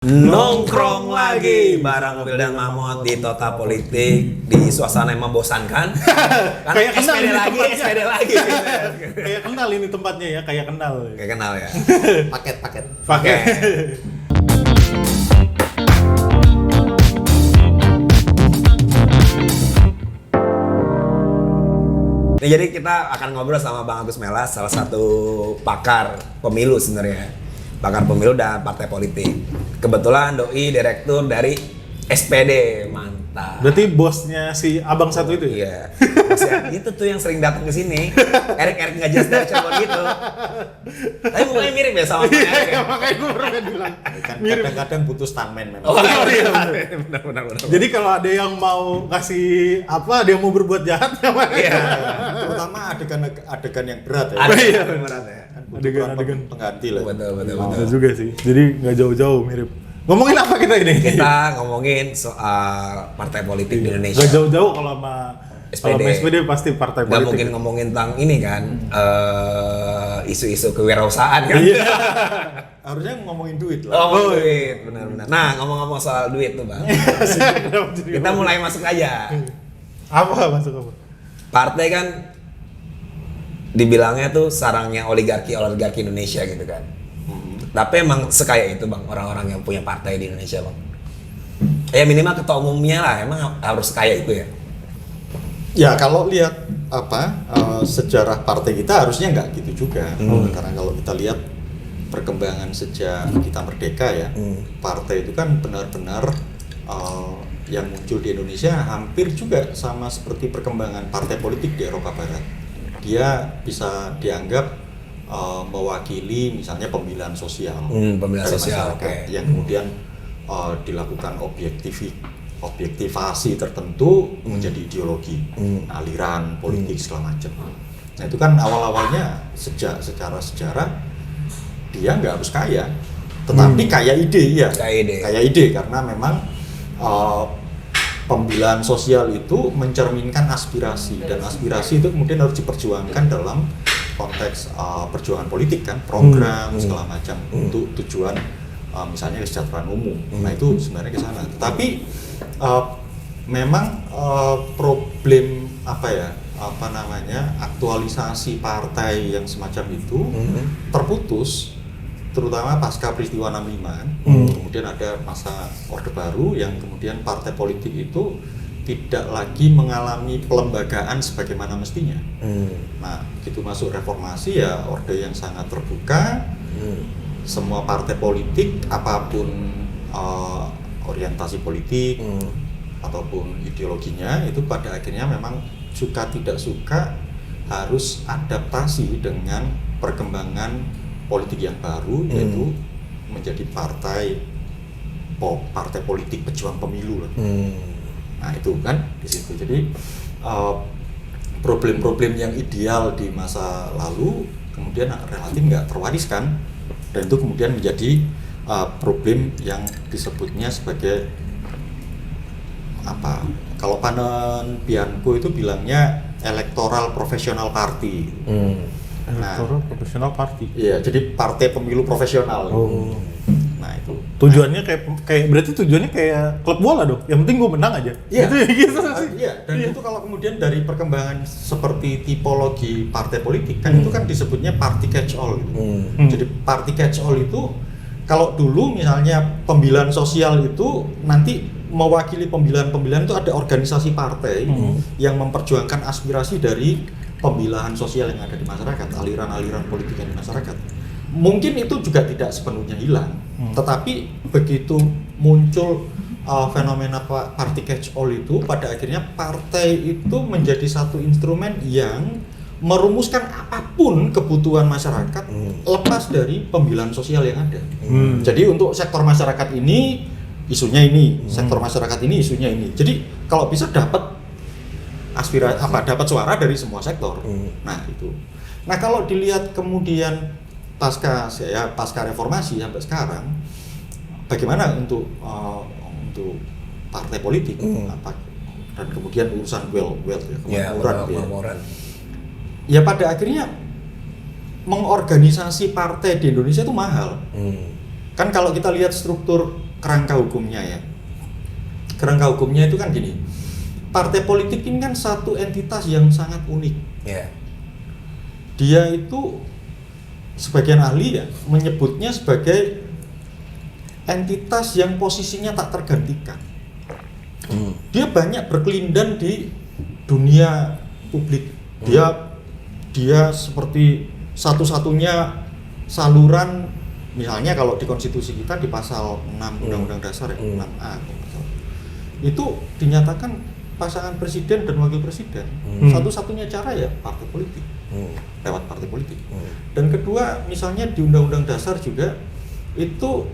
Nongkrong lagi bareng Wil dan Mamot di Tota Politik di suasana yang membosankan. Kayak kenal SPD ini lagi, tempatnya. SPD lagi. Kayak kenal ini tempatnya ya, kayak kenal. Kayak kenal ya. Paket. Pakai. Nah, jadi kita akan ngobrol sama Bang Agus Melas, salah satu pakar pemilu sebenarnya. Pakar pemilu dan partai politik. Kebetulan doi direktur dari SPD, mantap. Berarti bosnya si abang satu itu ya? Iya. Maksudnya, itu tuh yang sering datang ke sini. Erik nggak jelas dari Cirebon gitu. Tapi mukanya mirip ya sama Erik. Iya, makanya gue baru bilang. Kan Mirip. kadang-kadang butuh stuntman memang. Oh iya, benar. Jadi kalau ada yang mau kasih apa, dia mau berbuat jahat sama Iya. Terutama adegan yang berat ya. Ada Iya. berat ya. Kan butuh Adegan. pengganti lah. Betul. Bener juga sih. Jadi nggak jauh-jauh mirip. Ngomongin apa kita ini? Kita ngomongin soal partai politik di Indonesia. Nggak jauh-jauh kalau sama SPD. SPD pasti partai Nggak politik. mungkin ngomongin tentang ini kan, isu-isu kewirausahaan kan. Iya. Harusnya ngomongin duit lah. Oh, duit, benar. Nah, ngomong-ngomong soal duit tuh Bang. Kita mulai masuk aja. Apa masuk apa? Partai kan dibilangnya tuh sarangnya oligarki Indonesia gitu kan. Tapi emang sekaya itu Bang orang-orang yang punya partai di Indonesia Bang. Ya minimal ketua umumnya lah, emang harus kaya itu ya. Ya kalau lihat sejarah partai kita harusnya nggak gitu juga. Karena kalau kita lihat perkembangan sejak kita merdeka ya, partai itu kan benar-benar yang muncul di Indonesia hampir juga sama seperti perkembangan partai politik di Eropa Barat. Dia bisa dianggap mewakili misalnya pemilihan sosial, pemilihan dari sosial, masyarakat oke. yang kemudian dilakukan objektivasi tertentu menjadi ideologi, aliran politik segala macam. Nah itu kan awal-awalnya secara sejarah dia nggak harus kaya, tetapi kaya ide ya, Kaya ide. karena memang pembelahan sosial itu mencerminkan aspirasi, dan aspirasi itu kemudian harus diperjuangkan dalam konteks perjuangan politik kan, program segala macam untuk tujuan misalnya kesejahteraan umum. Nah itu sebenarnya ke sana. Tetapi memang problem aktualisasi partai yang semacam itu terputus, terutama pasca peristiwa 65. Kemudian ada masa Orde Baru yang kemudian partai politik itu tidak lagi mengalami pelembagaan sebagaimana mestinya. Nah, begitu masuk reformasi ya orde yang sangat terbuka. Semua partai politik apapun orientasi politik ataupun ideologinya itu pada akhirnya memang suka tidak suka harus adaptasi dengan perkembangan politik yang baru, yaitu menjadi partai politik pejuang pemilu lah. Nah itu kan di situ. Jadi problem-problem yang ideal di masa lalu kemudian relatif nggak terwariskan, dan itu kemudian menjadi problem yang disebutnya sebagai apa? Kalau Panen Bianco itu bilangnya electoral professional party. Electoral professional party. Iya, jadi partai pemilu profesional. Nah itu. Tujuannya kayak berarti tujuannya kayak klub bola dong. Yang penting gue menang aja. Iya, gitu sih. iya. Dan itu kalau kemudian dari perkembangan seperti tipologi partai politik kan itu kan disebutnya party catch all. Jadi party catch all itu kalau dulu misalnya pembelahan sosial itu nanti mewakili pembelahan itu ada organisasi partai yang memperjuangkan aspirasi dari pembelahan sosial yang ada di masyarakat, aliran-aliran politik yang di masyarakat. Mungkin itu juga tidak sepenuhnya hilang, tetapi begitu muncul fenomena party catch all itu, pada akhirnya partai itu menjadi satu instrumen yang merumuskan apapun kebutuhan masyarakat lepas dari pembelahan sosial yang ada. Jadi untuk sektor masyarakat ini isunya ini, sektor masyarakat ini isunya ini. Jadi kalau bisa dapat dapat suara dari semua sektor. Nah itu. Nah kalau dilihat kemudian pasca reformasi sampai sekarang, bagaimana untuk partai politik dan kemudian urusan wealth ya, kemakmuran. Ya pada akhirnya mengorganisasi partai di Indonesia itu mahal. Kan kalau kita lihat struktur kerangka hukumnya ya. Kerangka hukumnya itu kan gini. Partai politik ini kan satu entitas yang sangat unik. Ya. Dia itu sebagian ahli ya menyebutnya sebagai entitas yang posisinya tak tergantikan. Dia banyak berkelindan di dunia publik. Dia seperti satu-satunya saluran, misalnya kalau di konstitusi kita di pasal 6 Undang-Undang Dasar ya, 6A itu dinyatakan pasangan presiden dan wakil presiden satu-satunya cara ya partai politik, lewat partai politik. Dan kedua, misalnya di Undang-Undang Dasar juga itu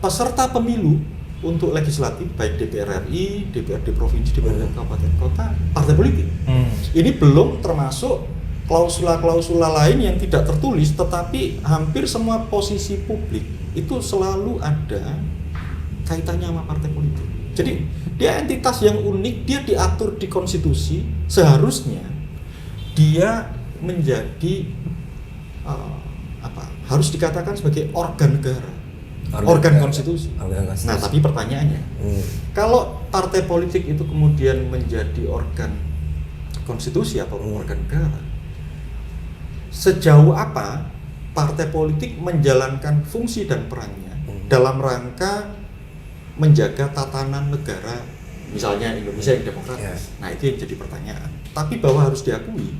peserta pemilu untuk legislatif baik DPR RI, DPRD provinsi, DPRD kabupaten kota, partai politik. Ini belum termasuk klausula-klausula lain yang tidak tertulis, tetapi hampir semua posisi publik itu selalu ada kaitannya sama partai politik. Jadi dia entitas yang unik, dia diatur di konstitusi, seharusnya dia menjadi harus dikatakan sebagai organ negara, organ konstitusi. Nah, tapi pertanyaannya, kalau partai politik itu kemudian menjadi organ konstitusi atau organ negara, sejauh apa partai politik menjalankan fungsi dan perannya dalam rangka menjaga tatanan negara, misalnya Indonesia yang demokratis. Nah, itu yang jadi pertanyaan. Tapi bahwa harus diakui,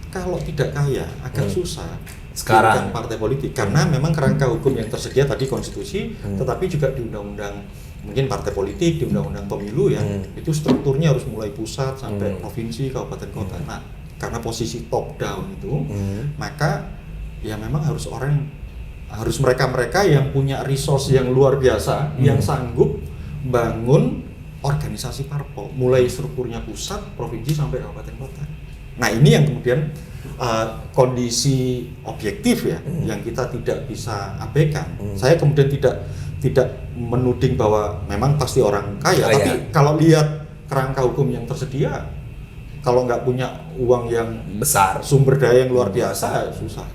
kalau tidak kaya agak susah sekarang partai politik, karena memang kerangka hukum yang tersedia tadi konstitusi, tetapi juga di undang-undang mungkin partai politik, di undang-undang pemilu ya, itu strukturnya harus mulai pusat sampai provinsi, kabupaten kota. Nah, karena posisi top down itu, maka ya memang harus mereka yang punya resource yang luar biasa, yang sanggup bangun organisasi parpol, mulai strukturnya pusat, provinsi sampai kabupaten kota. Nah, ini yang kemudian kondisi objektif ya, yang kita tidak bisa abaikan. Saya kemudian tidak menuding bahwa memang pasti orang kaya, tapi kalau lihat kerangka hukum yang tersedia, kalau nggak punya uang yang besar, sumber daya yang luar biasa, susah.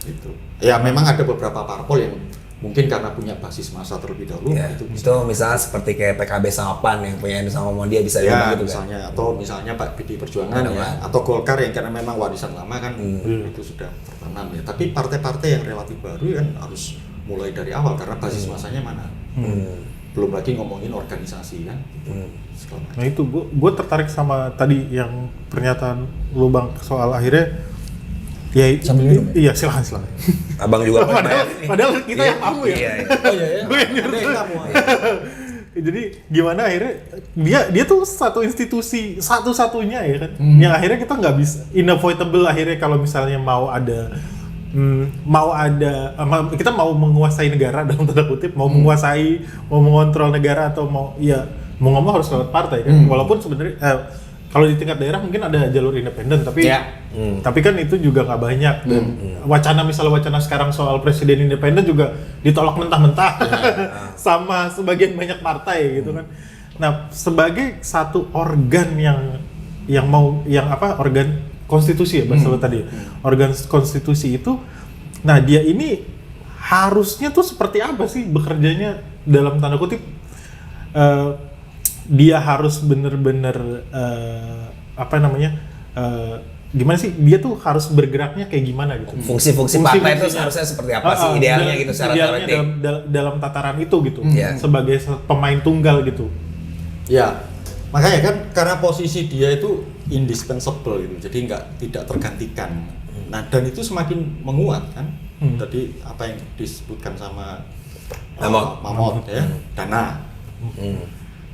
Gitu. Ya memang ada beberapa parpol yang mungkin karena punya basis massa terlebih dahulu itu misalnya seperti kayak PKB sama PAN yang punya sama Muhammadiyah bisa ya, gitu misalnya kan? Atau misalnya Pak PD Perjuangan ya, atau Golkar yang karena memang warisan lama kan itu sudah tertanam ya. Tapi partai-partai yang relatif baru kan harus mulai dari awal karena basis massanya mana. Belum lagi ngomongin organisasi kan. Nah itu gue tertarik sama tadi yang pernyataan lu Bang soal akhirnya ya sambil minum ya? Iya silakan. Abang juga padahal kita yang tamu ya. Iya. Oh iya ya. Gue yang tamu. Jadi gimana akhirnya dia tuh satu institusi satu-satunya ya kan, yang akhirnya kita nggak bisa unavoidable akhirnya kalau misalnya kita mau menguasai negara dalam tanda kutip, mau menguasai, mau mengontrol negara atau mau ngomong harus lewat partai kan, walaupun sebenarnya kalau di tingkat daerah mungkin ada jalur independen, tapi tapi kan itu juga nggak banyak dan wacana sekarang soal presiden independen juga ditolak mentah-mentah sama sebagian banyak partai gitu kan. Nah, sebagai satu organ organ konstitusi ya bahasa lo tadi, organ konstitusi itu, nah dia ini harusnya tuh seperti apa sih bekerjanya dalam tanda kutip? Dia harus bener-bener gimana sih, dia tuh harus bergeraknya kayak gimana gitu, fungsi-fungsi partai itu seharusnya seperti apa sih idealnya gitu secara teoretik dalam tataran itu gitu, sebagai pemain tunggal gitu ya. Makanya kan karena posisi dia itu indispensable gitu, jadi tidak tergantikan. Nah, dan itu semakin menguat kan. Tadi apa yang disebutkan sama Mamot ya, Dana.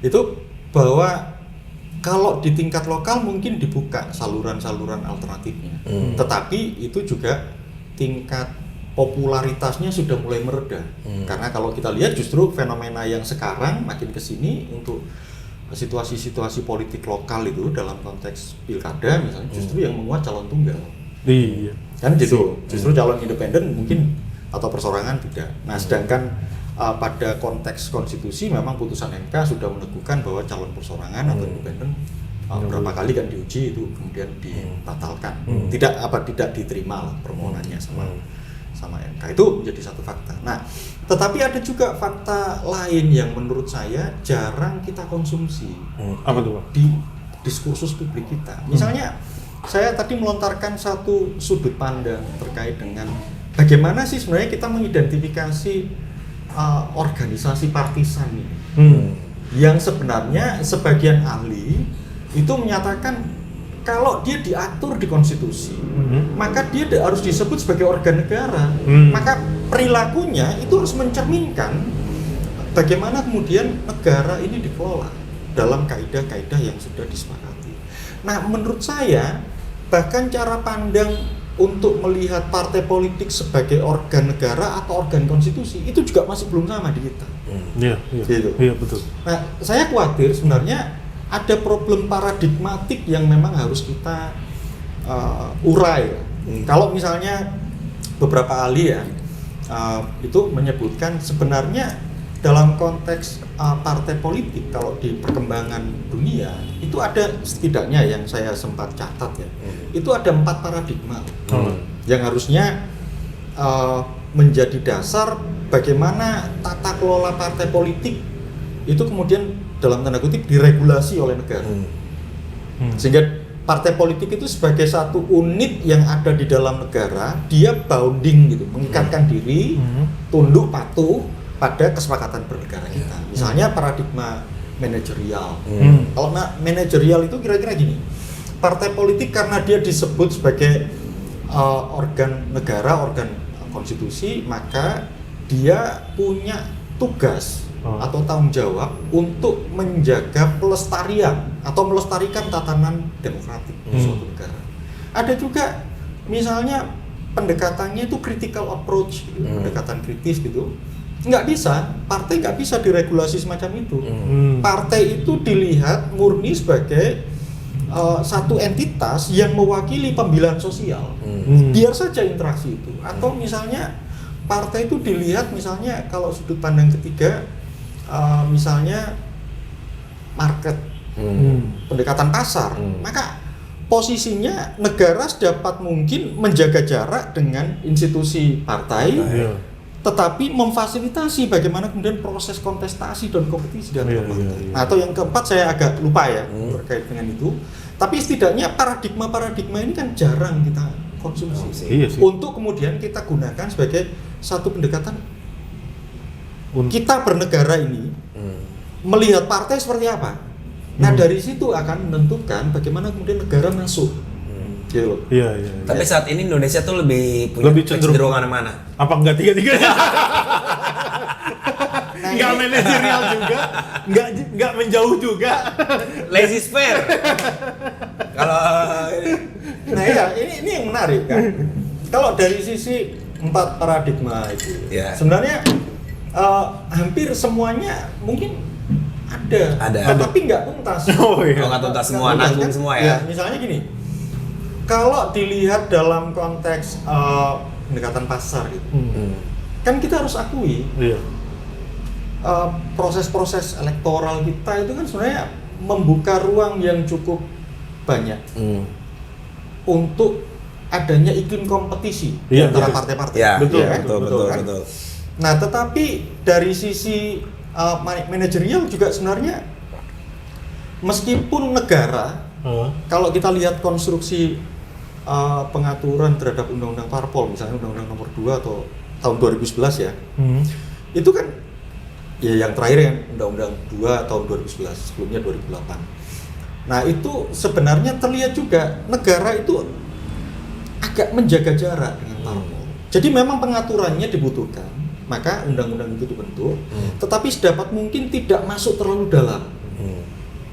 Itu bahwa kalau di tingkat lokal mungkin dibuka saluran-saluran alternatifnya, tetapi itu juga tingkat popularitasnya sudah mulai mereda. Karena kalau kita lihat justru fenomena yang sekarang makin kesini untuk situasi-situasi politik lokal itu dalam konteks pilkada misalnya justru yang menguat calon tunggal. Iya. Kan gitu. Justru calon independen mungkin atau persorangan tidak. Nah, sedangkan pada konteks konstitusi memang putusan MK sudah meneguhkan bahwa calon persorangan atau independen berapa kali kan diuji itu kemudian dibatalkan, tidak diterima permohonannya sama sama MK. Itu menjadi satu fakta. Nah, tetapi ada juga fakta lain yang menurut saya jarang kita konsumsi. Apa tuh, Bang? Di diskursus publik kita. Misalnya saya tadi melontarkan satu sudut pandang terkait dengan bagaimana sih sebenarnya kita mengidentifikasi organisasi partisan ini. Yang sebenarnya sebagian ahli itu menyatakan kalau dia diatur di konstitusi, maka dia harus disebut sebagai organ negara. Maka perilakunya itu harus mencerminkan bagaimana kemudian negara ini dikelola dalam kaidah-kaidah yang sudah disepakati. Nah, menurut saya bahkan cara pandang untuk melihat partai politik sebagai organ negara atau organ konstitusi itu juga masih belum sama di kita. Iya, Gitu. iya betul. Nah, saya khawatir sebenarnya ada problem paradigmatik yang memang harus kita urai. Kalau misalnya beberapa ahli ya itu menyebutkan sebenarnya dalam konteks partai politik kalau di perkembangan dunia itu ada setidaknya yang saya sempat catat ya, itu ada 4 paradigma yang harusnya menjadi dasar bagaimana tata kelola partai politik itu kemudian dalam tanda kutip diregulasi oleh negara. Sehingga partai politik itu sebagai satu unit yang ada di dalam negara, dia bounding gitu, mengikatkan diri, tunduk patuh pada kesepakatan bernegara kita. Misalnya paradigma manajerial. Kalau manajerial itu kira-kira gini. Partai politik karena dia disebut sebagai organ negara, organ konstitusi, maka dia punya tugas atau tanggung jawab untuk menjaga pelestarian atau melestarikan tatanan demokratik suatu negara. Ada juga misalnya pendekatannya itu critical approach, gitu, pendekatan kritis gitu. Partai nggak bisa diregulasi semacam itu. Partai itu dilihat murni sebagai satu entitas yang mewakili pembelahan sosial. Biar saja interaksi itu. Atau misalnya partai itu dilihat misalnya kalau sudut pandang ketiga misalnya market, pendekatan pasar, maka posisinya negara sedapat mungkin menjaga jarak dengan institusi partai, tetapi memfasilitasi bagaimana kemudian proses kontestasi dan kompetisi dan partai. Atau yang keempat saya agak lupa ya terkait dengan itu, tapi setidaknya paradigma ini kan jarang kita konsumsi untuk kemudian kita gunakan sebagai satu pendekatan. Kita bernegara ini melihat partai seperti apa. Nah, dari situ akan menentukan bagaimana kemudian negara masuk. Gitu loh. Iya. Tapi saat ini Indonesia tuh lebih cenderung mana? Apa enggak tiga-tiganya? Enggak manajerial juga, enggak menjauh juga. Laissez faire. Kalau nah ya, ini yang menarik kan. Kalau dari sisi 4 paradigma itu, sebenarnya hampir semuanya mungkin ada. Tapi nggak tuntas. Nggak tuntas semua, nanggung semua ya. Misalnya gini, kalau dilihat dalam konteks pendekatan pasar gitu, kan kita harus akui proses-proses elektoral kita itu kan sebenarnya membuka ruang yang cukup banyak untuk adanya iklim kompetisi antara partai-partai. Betul. Nah, tetapi dari sisi manajerial juga sebenarnya meskipun negara kalau kita lihat konstruksi pengaturan terhadap undang-undang parpol, misalnya undang-undang nomor 2 atau tahun 2011 ya, itu kan ya yang terakhir yang undang-undang 2 tahun 2011, sebelumnya 2008. Nah, itu sebenarnya terlihat juga negara itu agak menjaga jarak dengan parpol. Jadi memang pengaturannya dibutuhkan, maka undang-undang itu dibentuk, tetapi sedapat mungkin tidak masuk terlalu dalam.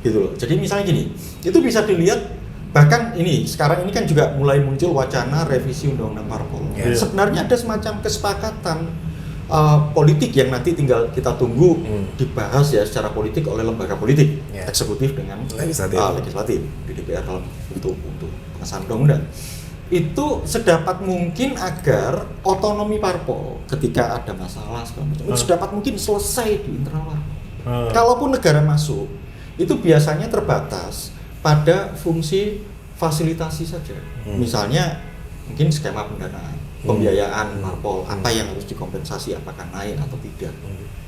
Gitu loh. Jadi misalnya gini, itu bisa dilihat bahkan sekarang ini kan juga mulai muncul wacana revisi undang-undang parpol. Sebenarnya ada semacam kesepakatan politik yang nanti tinggal kita tunggu dibahas ya secara politik oleh lembaga politik, eksekutif dengan legislatif di DPR dalam untuk pengesahan undang-undang. Itu sedapat mungkin agar otonomi parpol ketika ada masalah segala macam itu sedapat mungkin selesai di internal parpol. Kalaupun negara masuk, itu biasanya terbatas pada fungsi fasilitasi saja. Misalnya mungkin skema pendanaan. pembiayaan parpol, apa yang harus dikompensasi, apakah naik atau tidak,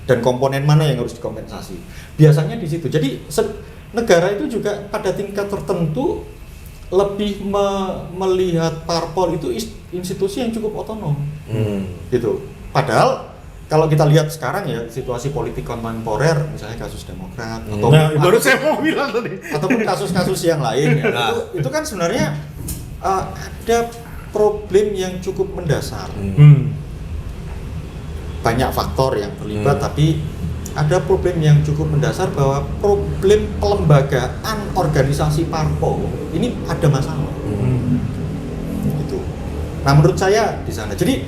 dan komponen mana yang harus dikompensasi. Biasanya di situ. Jadi negara itu juga pada tingkat tertentu lebih melihat parpol itu institusi yang cukup otonom, gitu. Padahal kalau kita lihat sekarang ya situasi politik kontemporer, misalnya kasus Demokrat atau baru saya mau bilang tadi, ataupun kasus-kasus yang lain ya, itu kan sebenarnya ada problem yang cukup mendasar. Banyak faktor yang terlibat, tapi ada problem yang cukup mendasar bahwa problem pelembagaan organisasi parpol ini ada masalah. Gitu. Nah, menurut saya di sana. Jadi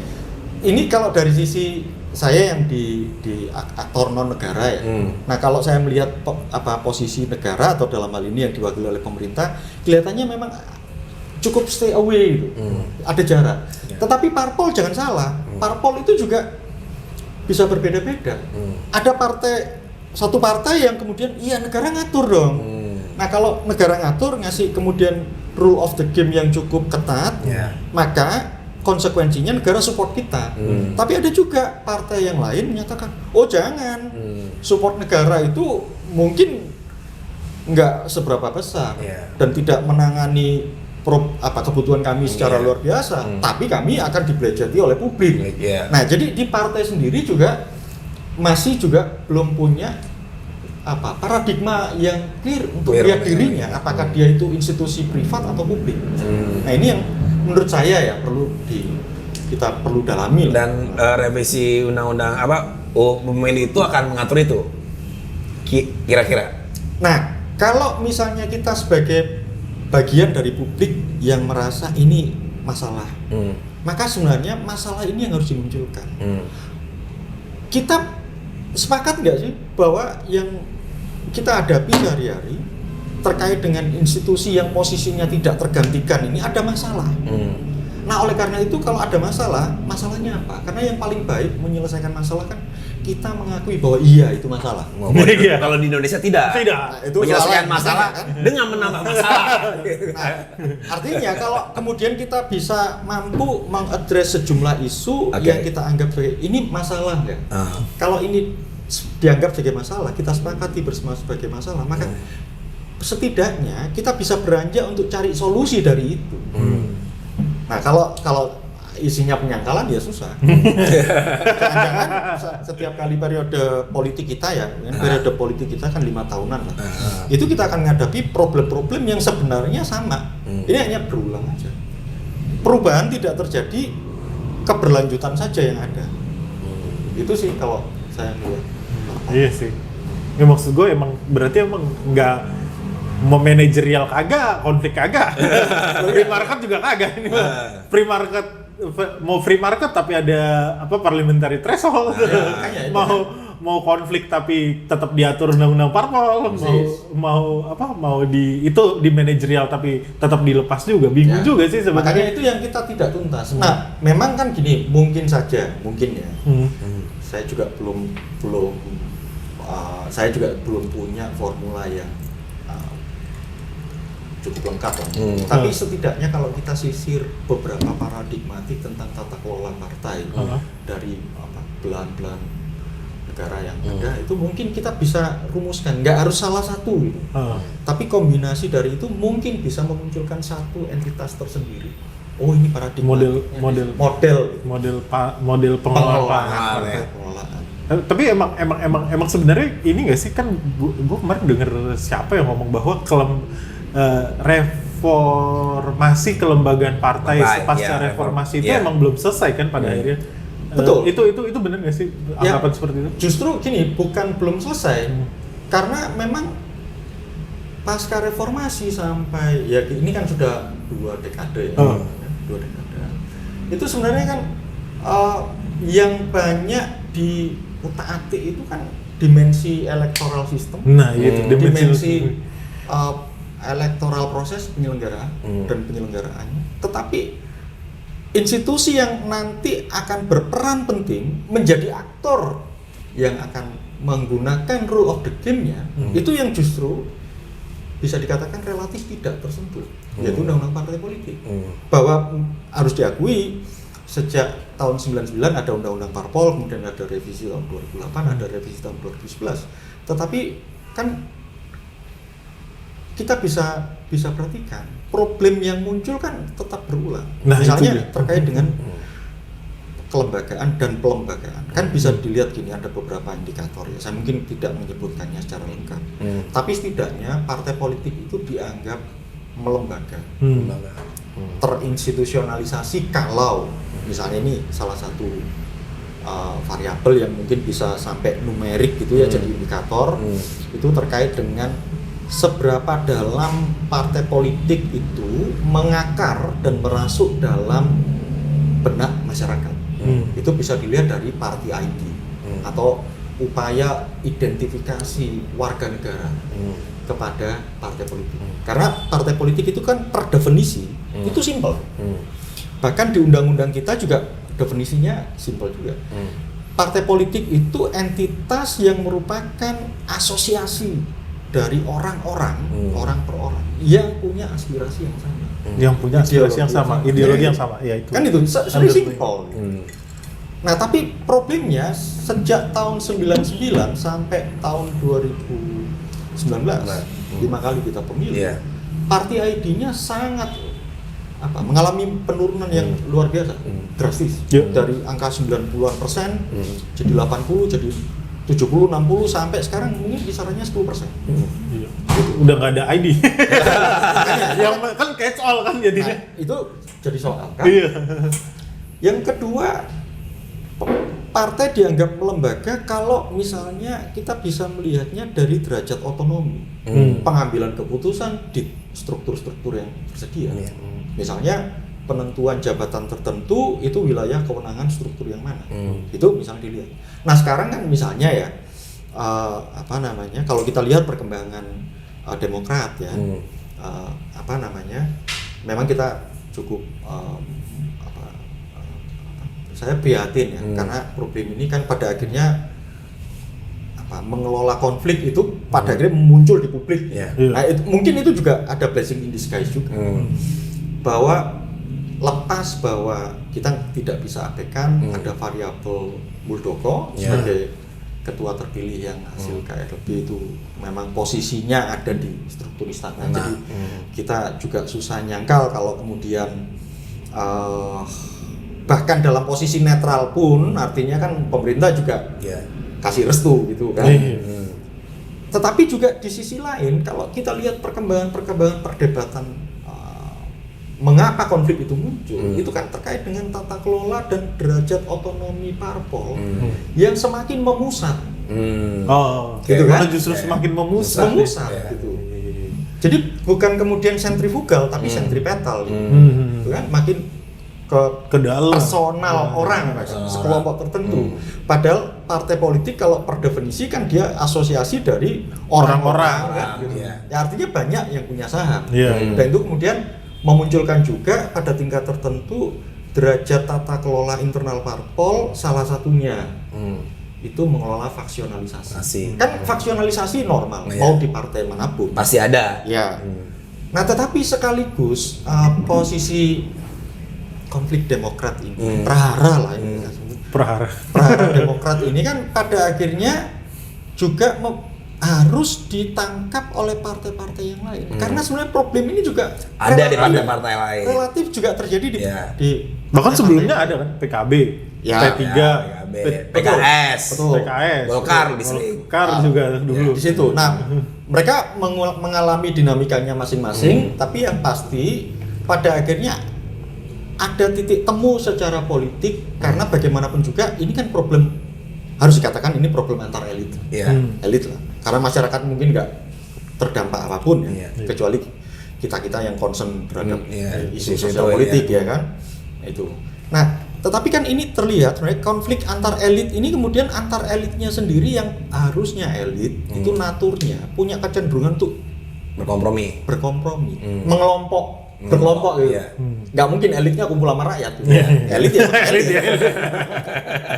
ini kalau dari sisi saya yang di aktor non negara ya. Nah, kalau saya melihat posisi negara atau dalam hal ini yang diwakili oleh pemerintah, kelihatannya memang cukup stay away gitu. Ada jarak. Tetapi parpol jangan salah. Parpol itu juga bisa berbeda-beda. Ada satu partai yang kemudian negara ngatur dong. Nah, kalau negara ngatur ngasih kemudian rule of the game yang cukup ketat, maka konsekuensinya negara support kita. Tapi ada juga partai yang lain menyatakan, oh jangan, support negara itu mungkin nggak seberapa besar dan tidak menangani kebutuhan kami secara luar biasa, tapi kami akan dibelajati oleh publik. Nah, jadi di partai sendiri juga masih juga belum punya paradigma yang clear untuk melihat dirinya, apakah dia itu institusi privat atau publik. Nah, ini yang menurut saya ya kita perlu dalami. Dan revisi undang-undang pemilu itu akan mengatur itu kira-kira. Nah, kalau misalnya kita sebagai bagian dari publik yang merasa ini masalah, maka sebenarnya masalah ini yang harus dimunculkan. Kita sepakat nggak sih bahwa yang kita hadapi sehari-hari terkait dengan institusi yang posisinya tidak tergantikan ini ada masalah. Nah, oleh karena itu kalau ada masalah, masalahnya apa? Karena yang paling baik menyelesaikan masalah kan kita mengakui bahwa itu masalah. Kalau di Indonesia tidak. Nah, itu menyelesaikan masalah kan? Dengan menambah masalah. Nah, artinya kalau kemudian kita bisa mampu mengadres sejumlah isu yang kita anggap sebagai ini masalah nggak? Kalau ini dianggap sebagai masalah, kita sepakati bersama sebagai masalah, maka setidaknya kita bisa beranjak untuk cari solusi dari itu. Nah, kalau isinya penyangkalan ya susah. Jangan-jangan setiap kali periode politik kita periode politik kita kan 5 tahunan lah. Itu kita akan menghadapi problem-problem yang sebenarnya sama. Ini hanya berulang aja. Perubahan tidak terjadi, keberlanjutan saja yang ada. Itu sih kalau saya melihat. Iya sih. Ya maksud gue berarti nggak mau manajerial kagak, konflik kagak. Free market juga kagak ini. Free market mau free market tapi ada parliamentary threshold. Mau konflik tapi tetap diatur undang-undang parpol. Mau di manajerial tapi tetap dilepas juga. Bingung juga sih sebenarnya. Makanya itu yang kita tidak tuntas. Nah, memang kan gini, mungkin ya. Saya juga belum punya formula yang cukup lengkap lah. Tapi setidaknya kalau kita sisir beberapa paradigmatik tentang tata kelola partai dari belahan-belahan negara yang ada, itu mungkin kita bisa rumuskan. Nggak harus salah satu gitu. Tapi kombinasi dari itu mungkin bisa memunculkan satu entitas tersendiri. Oh, ini paradigma model pengelolaan. Tapi emang sebenarnya ini nggak sih, kan gue kemarin denger siapa yang ngomong bahwa reformasi kelembagaan partai pasca reformasi itu emang belum selesai kan pada akhirnya. Betul. Itu benar nggak sih anggapan seperti itu? Justru gini, bukan belum selesai, karena memang pasca reformasi sampai ini kan sudah 2 dekade ya. 2 dekade. Itu sebenarnya kan yang banyak diutak-atik itu kan dimensi electoral system. Nah, itu dimensi electoral proses penyelenggaraan dan penyelenggaraannya. Tetapi institusi yang nanti akan berperan penting menjadi aktor yang akan menggunakan rule of the game-nya, itu yang justru bisa dikatakan relatif tidak tersentuh, yaitu undang-undang partai politik. Bahwa harus diakui sejak tahun 99 ada undang-undang parpol, kemudian ada revisi tahun 2008, ada revisi tahun 2011. Tetapi kan kita bisa perhatikan problem yang muncul kan tetap berulang. Nah, Misalnya itu dia. terkait dengan kelembagaan dan pelembagaan. Kan bisa dilihat gini, ada beberapa indikator ya. Saya mungkin tidak menyebutkannya secara lengkap. Tapi setidaknya partai politik itu dianggap melembaga, terinstitusionalisasi kalau misalnya ini salah satu variabel yang mungkin bisa sampai numerik gitu ya, jadi indikator itu terkait dengan seberapa dalam partai politik itu mengakar dan merasuk dalam benak masyarakat. Itu bisa dilihat dari Party ID atau upaya identifikasi warga negara kepada partai politik. Karena partai politik itu kan per definisi itu simpel. Bahkan di undang-undang kita juga definisinya simpel juga. Partai politik itu entitas yang merupakan asosiasi dari orang-orang, orang per orang yang punya aspirasi yang sama. Yang punya aspirasi yang sama, ideologi yang sama, ya itu. Kan itu simpel. Nah, tapi problemnya sejak tahun 99 sampai tahun 2019, 5 kali kita pemilu, Party ID-nya sangat mengalami penurunan yang luar biasa, drastis. Dari angka 90-an% jadi 80, jadi 70, 60 sampai sekarang mungkin kisarannya 10%. Iya. Udah nggak ada ID. Yang kan catch all kan jadinya. Nah, itu jadi soal kan. Iya. Yang kedua, partai dianggap melembaga kalau misalnya kita bisa melihatnya dari derajat otonomi pengambilan keputusan di struktur-struktur yang tersedia. Misalnya penentuan jabatan tertentu itu wilayah kewenangan struktur yang mana, itu misalnya dilihat. Nah sekarang kan misalnya ya kalau kita lihat perkembangan Demokrat ya, memang kita cukup saya prihatin ya, karena problem ini kan pada akhirnya mengelola konflik itu pada akhirnya muncul di publik. Nah, mungkin itu juga ada blessing in disguise juga, bahwa lepas bahwa kita tidak bisa abaikan ada variabel Muldoko sebagai ketua terpilih yang hasil KLB itu memang posisinya ada di struktur istana. Jadi kita juga susah nyangkal kalau kemudian bahkan dalam posisi netral pun artinya kan pemerintah juga kasih restu gitu kan. Tetapi juga di sisi lain kalau kita lihat perkembangan perdebatan mengapa konflik itu muncul, itu kan terkait dengan tata kelola dan derajat otonomi parpol yang semakin memusat. Gitu kan? Justru semakin memusat. Gitu. Jadi bukan kemudian sentrifugal tapi sentripetal gitu. Gitu kan? Makin ke dalam personal orang, sekelompok tertentu. Padahal partai politik kalau per definisi kan dia asosiasi dari orang-orang kan, gitu. Ya artinya banyak yang punya saham. Dan itu kemudian memunculkan juga pada tingkat tertentu derajat tata kelola internal parpol, salah satunya itu mengelola faksionalisasi. Kan faksionalisasi normal, mau di partai manapun pasti ada. Ya. Nah, tetapi sekaligus posisi konflik Demokrat ini, prahara lah ini, prahara Demokrat ini kan pada akhirnya juga harus ditangkap oleh partai-partai yang lain. Karena sebenarnya problem ini juga ada di partai-partai lain. Relatif juga terjadi di bahkan sebelumnya ada kan PKB, P3, PKS, Golkar juga dulu. Di situ. Nah, mereka mengalami dinamikanya masing-masing, tapi yang pasti pada akhirnya ada titik temu secara politik karena bagaimanapun juga ini kan problem, harus dikatakan ini problem antar elit. Elit lah. Karena masyarakat mungkin nggak terdampak apapun ya, kecuali kita yang concern terhadap isu sosial politik ya kan. Itu. Nah, tetapi kan ini terlihat sebenarnya konflik antar elit ini kemudian antar elitnya sendiri yang harusnya elit itu naturnya punya kecenderungan untuk berkompromi, berkelompok gitu. Nggak mungkin elitnya kumpul sama rakyat. Elit ya elit ya.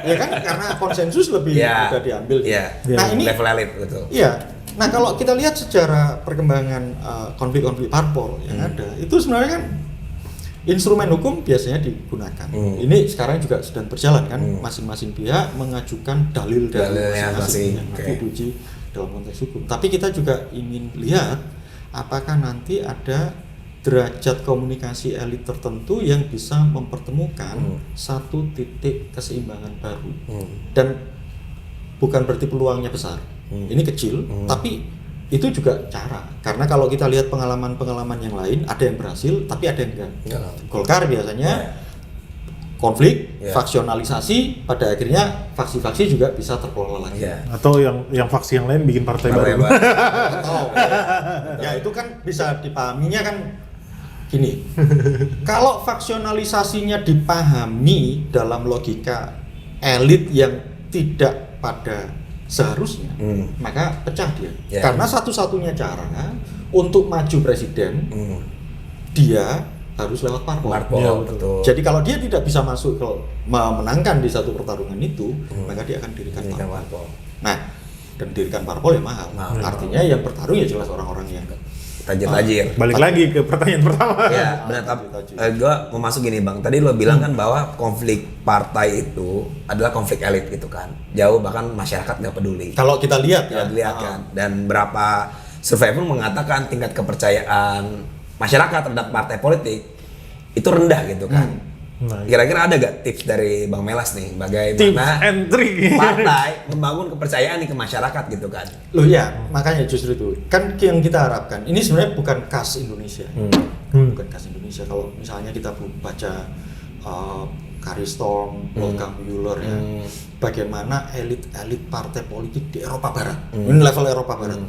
Ya kan karena konsensus lebih mudah diambil. Nah, ini level elit betul. Iya. Nah, kalau kita lihat secara perkembangan konflik-konflik parpol yang ada, itu sebenarnya kan instrumen hukum biasanya digunakan. Ini sekarang juga sedang berjalan kan, masing-masing pihak mengajukan dalil dari Dalilnya masing-masing yang masing, nanti diuji dalam konteks hukum. Tapi kita juga ingin lihat apakah nanti ada derajat komunikasi elit tertentu yang bisa mempertemukan satu titik keseimbangan baru. Dan bukan berarti peluangnya besar. Ini kecil, tapi itu juga cara. Karena kalau kita lihat pengalaman-pengalaman yang lain, ada yang berhasil, tapi ada yang enggak. Golkar biasanya konflik, faksionalisasi, pada akhirnya faksi-faksi juga bisa terkelola lagi. Atau yang faksi yang lain bikin partai baru. Oh, ya itu kan bisa dipahaminya kan gini. Kalau faksionalisasinya dipahami dalam logika elit yang tidak pada seharusnya, maka pecah dia. Karena satu-satunya cara untuk maju presiden, dia harus lewat parpol. Ya, betul. Jadi kalau dia tidak bisa masuk ke memenangkan di satu pertarungan itu, maka dia akan dirikan parpol. Nah, dan dirikan parpol ya mahal. Artinya yang bertarung ya jelas orang-orang yang Tajir-tajir. Balik lagi ke pertanyaan pertama. Ya, benar. Gue mau masuk gini bang. Tadi lo bilang kan bahwa konflik partai itu adalah konflik elit gitu kan. Jauh bahkan masyarakat nggak peduli. Kalau kita lihat ya, dilihat kan. Dan berapa survei pun mengatakan tingkat kepercayaan masyarakat terhadap partai politik itu rendah gitu kan. Kira-kira ada gak tips dari Bang Melas nih bagaimana partai membangun kepercayaan nih ke masyarakat gitu kan? Loh ya, makanya justru itu kan yang kita harapkan. Ini sebenarnya bukan khas Indonesia, bukan khas Indonesia. Kalau misalnya kita baca Carrie Storm, Wolfgang Müller ya, bagaimana elit-elit partai politik di Eropa Barat, ini level Eropa Barat,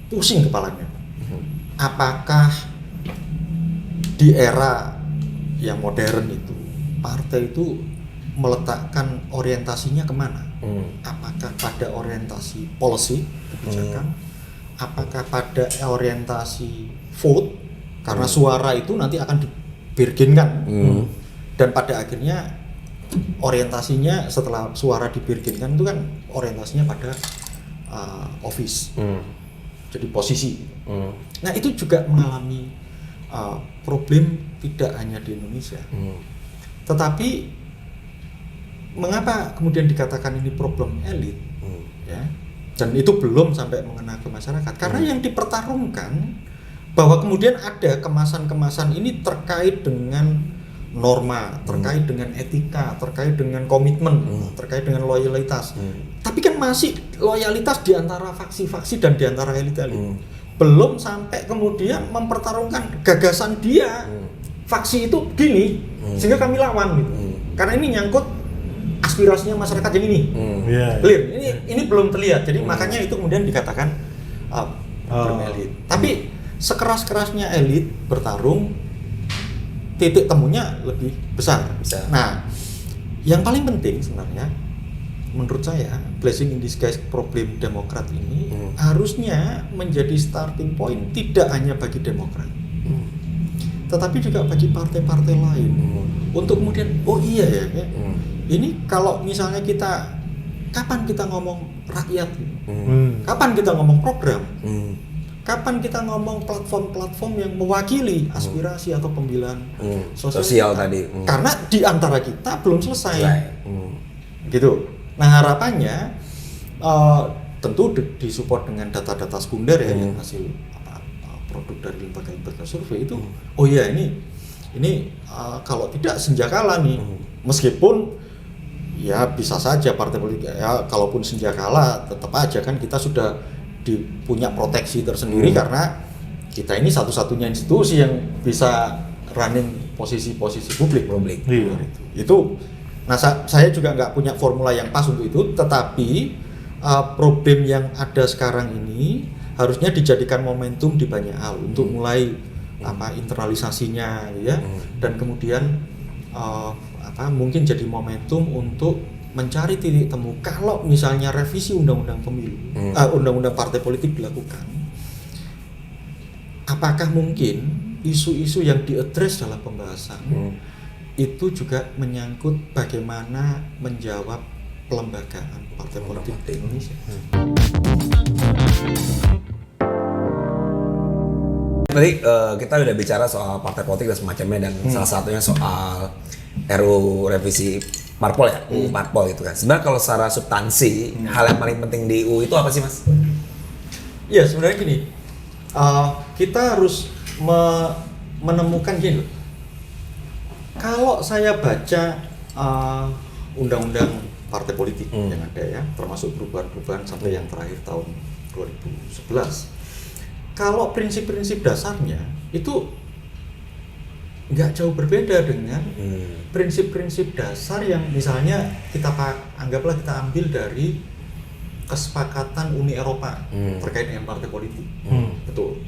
pusing kepalanya. Apakah di era yang modern itu partai itu meletakkan orientasinya kemana? Apakah pada orientasi policy kebijakan? Apakah pada orientasi vote? Karena suara itu nanti akan dibirginkan. Dan pada akhirnya orientasinya setelah suara dibirginkan itu kan orientasinya pada office. Jadi posisi. Nah itu juga mengalami problem tidak hanya di Indonesia. Tetapi mengapa kemudian dikatakan ini problem elit, ya? Dan itu belum sampai mengena ke masyarakat karena yang dipertarungkan bahwa kemudian ada kemasan-kemasan ini terkait dengan norma, terkait dengan etika, terkait dengan komitmen, terkait dengan loyalitas. Tapi kan masih loyalitas di antara faksi-faksi dan di antara elit-elit. Belum sampai kemudian mempertarungkan gagasan dia. Faksi itu gini, sehingga kami lawan gitu. Karena ini nyangkut aspirasinya masyarakat yang ini. Clear. Ini belum terlihat. Jadi makanya itu kemudian dikatakan elit. Tapi sekeras-kerasnya elit bertarung, titik temunya lebih besar. Nah, yang paling penting sebenarnya menurut saya blessing in disguise problem Demokrat ini harusnya menjadi starting point tidak hanya bagi Demokrat. Tetapi juga bagi partai-partai lain untuk kemudian ini kalau misalnya kita kapan kita ngomong rakyat, kapan kita ngomong program, kapan kita ngomong platform-platform yang mewakili aspirasi atau pembelaan sosial tadi. Karena di antara kita belum selesai, gitu. Nah harapannya tentu disupport dengan data-data sekunder ya yang hasil produk dari lembaga-lembaga survei itu. Ini kalau tidak senjakala nih, meskipun ya bisa saja partai politik ya kalaupun senjakala tetap aja kan kita sudah punya proteksi tersendiri karena kita ini satu-satunya institusi yang bisa running posisi-posisi publik. Itu nah saya juga nggak punya formula yang pas untuk itu, tetapi problem yang ada sekarang ini harusnya dijadikan momentum di banyak hal untuk mulai internalisasinya ya, dan kemudian mungkin jadi momentum untuk mencari titik temu kalau misalnya revisi undang-undang pemilu, undang-undang partai politik dilakukan, apakah mungkin isu-isu yang diadres dalam pembahasan itu juga menyangkut bagaimana menjawab pelembagaan partai politik di Indonesia. Tadi kita udah bicara soal partai politik dan semacamnya dan salah satunya soal RUU revisi parpol ya, UU parpol itu kan. Sebenarnya kalau secara substansi, hal yang paling penting di UU itu apa sih Mas? Ya sebenarnya gini, kita harus menemukan gini loh. Kalau saya baca undang-undang partai politik yang ada ya, termasuk perubahan-perubahan sampai yang terakhir tahun 2011. Kalau prinsip-prinsip dasarnya itu nggak jauh berbeda dengan prinsip-prinsip dasar yang misalnya anggaplah kita ambil dari kesepakatan Uni Eropa terkait dengan partai politik. Betul.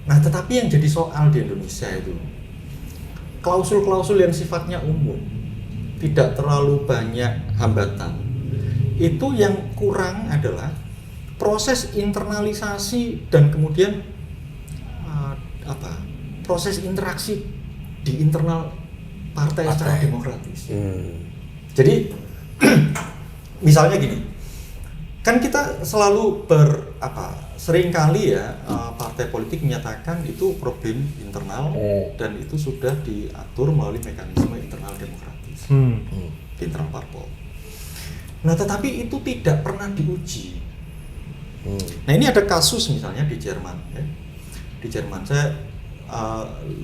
Nah, tetapi yang jadi soal di Indonesia itu klausul-klausul yang sifatnya umum, tidak terlalu banyak hambatan. Itu yang kurang adalah proses internalisasi dan kemudian proses interaksi di internal partai secara demokratis. Jadi misalnya gini, kan kita selalu seringkali ya partai politik menyatakan itu problem internal dan itu sudah diatur melalui mekanisme internal demokratis di internal parpol. Nah, tetapi itu tidak pernah diuji. Nah, ini ada kasus misalnya di Jerman ya. Di Jerman saya